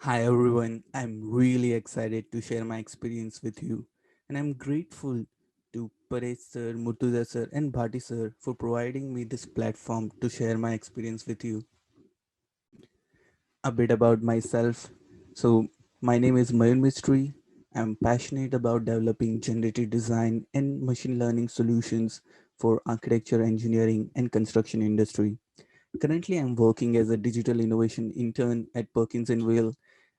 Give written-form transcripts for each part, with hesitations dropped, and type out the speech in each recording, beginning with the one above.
Hi everyone, I'm really excited to share my experience with you, and I'm grateful to Paresh sir, Murtuza sir, and Bhati sir for providing me this platform to share my experience with you. A bit about myself. So, my name is Mayur Mistry. I'm passionate about developing generative design and machine learning solutions for architecture, engineering, and construction industry. Currently, I'm working as a digital innovation intern at Perkins&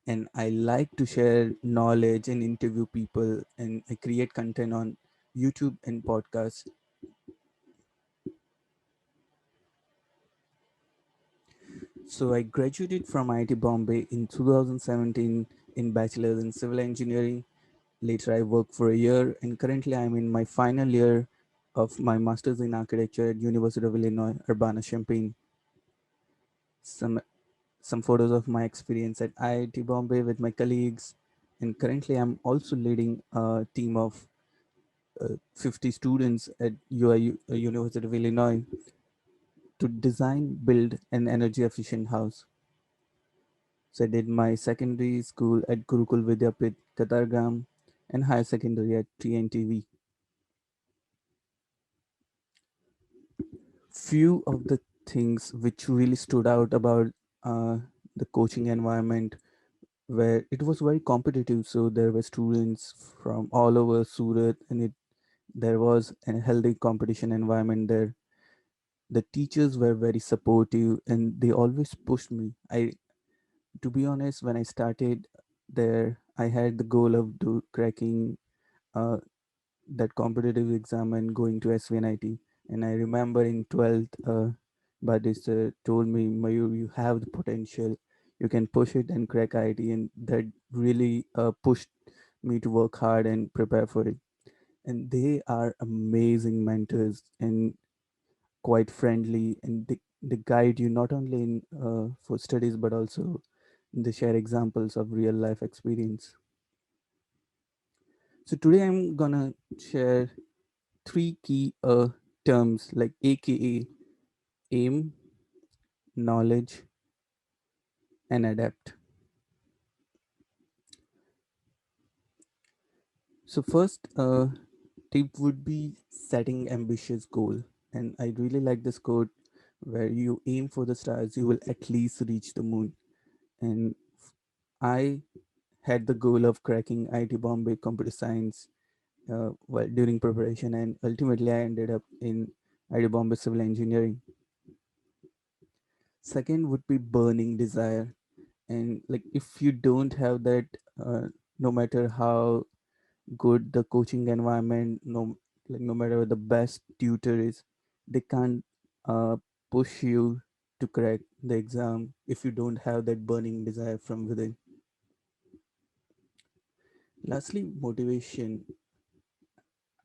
and I like to share knowledge and interview people, and I create content on YouTube and podcasts. So, I graduated from IIT Bombay in 2017 in Bachelor's in Civil Engineering. Later, I worked for a year, and currently, I'm in my final year of my Master's in Architecture at University of Illinois, Urbana-Champaign. Some some photos of my experience at IIT Bombay with my colleagues. And currently, I'm also leading a team of 50 students at University of Illinois to design, build an energy efficient house. So I did my secondary school at Gurukul Vidyapit, Katargram, and higher secondary at TNTV. Few of the things which really stood out about uh, the coaching environment where it was very competitive, so there were students from all over Surat, and there was a healthy competition environment there. The teachers were very supportive and they always pushed me. I To be honest, when I started there, I had the goal of cracking uh, that competitive exam and going to SVNIT. And I remember in 12th, Badis told me, Mayur, you have the potential. You can push it and crack IT. And that really pushed me to work hard and prepare for it. And they are amazing mentors and quite friendly. And they guide you not only in for studies, but also they share examples of real life experience. So today I'm gonna share three key terms like AKA aim, knowledge, and adapt. So first tip would be setting ambitious goal, and I really like this quote where you aim for the stars, you will at least reach the moon. And I had the goal of cracking IT Bombay computer science while during preparation, and ultimately I ended up in IT Bombay civil engineering. Second would be burning desire, and like if you don't have that, uh, no matter how good the coaching environment, no matter what the best tutor is, they can't uh, push you to crack the exam if you don't have that burning desire from within. Lastly, motivation.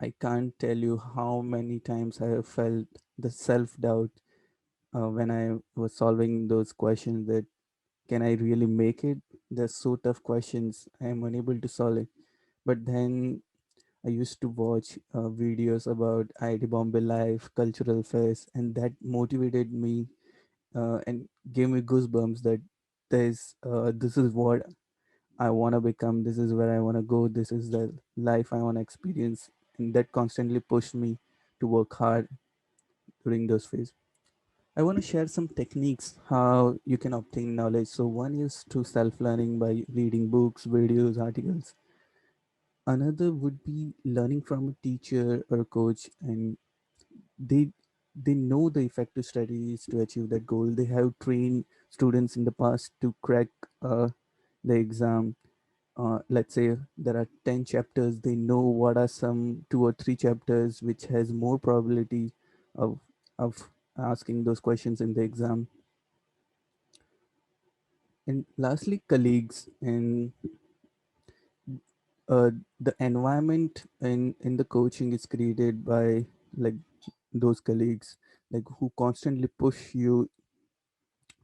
I can't tell you how many times I have felt the self doubt when I was solving those questions, that can I really make it? They're so tough questions. I am unable to solve it. But then I used to watch videos about IIT Bombay Life, Cultural Fest, and that motivated me and gave me goosebumps that this is what I want to become. This is where I want to go. This is the life I want to experience, and that constantly pushed me to work hard during those phases. I want to share some techniques how you can obtain knowledge. So one is to self-learning by reading books, videos, articles. Another would be learning from a teacher or a coach, and they they know the effective strategies to achieve that goal. They have trained students in the past to crack the exam. Let's say there are 10 chapters, they know what are some two or three chapters which has more probability of of asking those questions in the exam. And lastly, colleagues and uh, the environment in the coaching is created by like those colleagues, like who constantly push you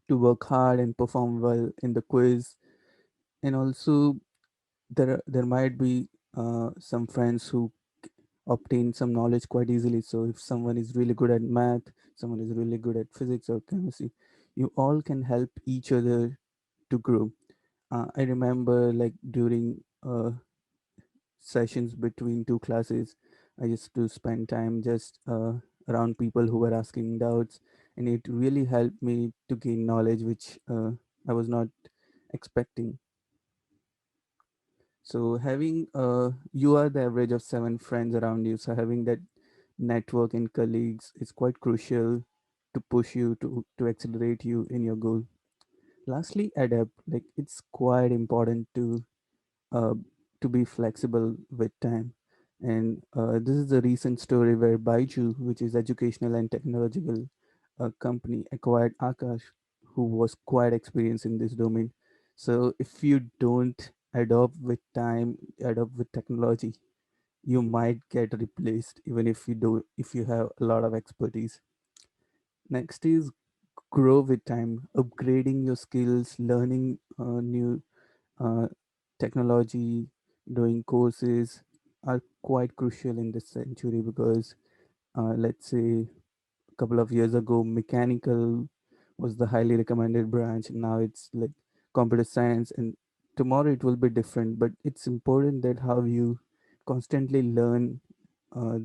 to work hard and perform well in the quiz. And also there might be some friends who obtain some knowledge quite easily. So if someone is really good at math, someone is really good at physics or chemistry, you all can help each other to grow. I remember like during sessions between two classes, I used to spend time just around people who were asking doubts, and it really helped me to gain knowledge which I was not expecting. So having you are the average of seven friends around you, so having that network and colleagues is quite crucial to push you to accelerate you in your goal. Lastly, adapt. Like it's quite important uh, to be flexible with time. And this is a recent story where Baiju, which is educational and technological company, acquired Akash, who was quite experienced in this domain. So if you don't adopt with time, adopt with technology, you might get replaced even if you have a lot of expertise. Next is grow with time, upgrading your skills, learning new uh, technology, doing courses are quite crucial in this century because let's say a couple of years ago mechanical was the highly recommended branch. Now it's like computer science, and tomorrow it will be different, but it's important that how you constantly learn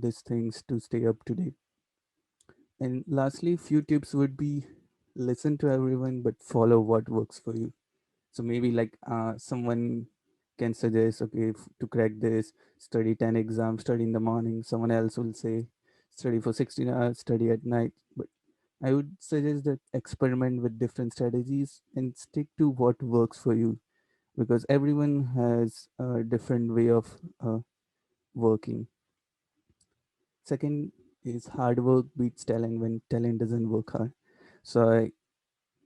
these things to stay up to date. And lastly, few tips would be listen to everyone but follow what works for you. So maybe like someone can suggest, okay, to crack this, study 10 exams, study in the morning. Someone else will say, study for 16 hours, study at night. But I would suggest that experiment with different strategies and stick to what works for you because everyone has a different way of working. Second is hard work beats talent when talent doesn't work hard. So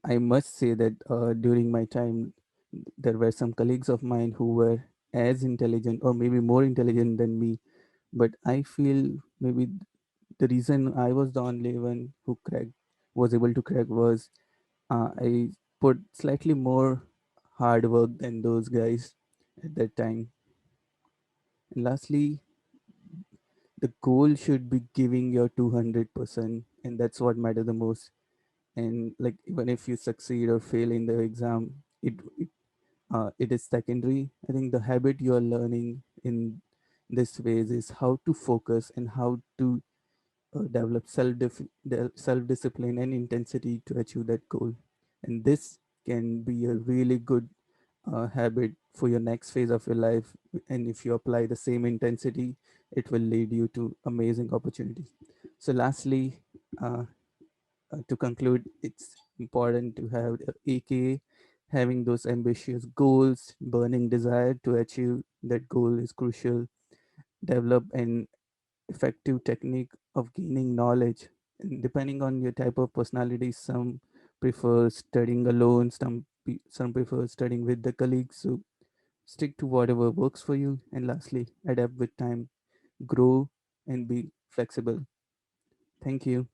I must say that during my time, there were some colleagues of mine who were as intelligent or maybe more intelligent than me. But I feel maybe the reason I was the only one who was able to crack was I put slightly more hard work than those guys at that time. And lastly, the goal should be giving your 200%, and that's what matters the most. And like even if you succeed or fail in the exam, it is secondary. I think the habit you are learning in this phase is how to focus and how to develop self discipline and intensity to achieve that goal. And this can be a really good habit for your next phase of your life. And if you apply the same intensity, it will lead you to amazing opportunities. So, lastly, uh, to conclude, it's important to have AKA having those ambitious goals, burning desire to achieve that goal is crucial. Develop an effective technique of gaining knowledge. And depending on your type of personality, some prefer studying alone, some prefer studying with the colleagues. So stick to whatever works for you. And lastly, adapt with time, grow and be flexible. Thank you.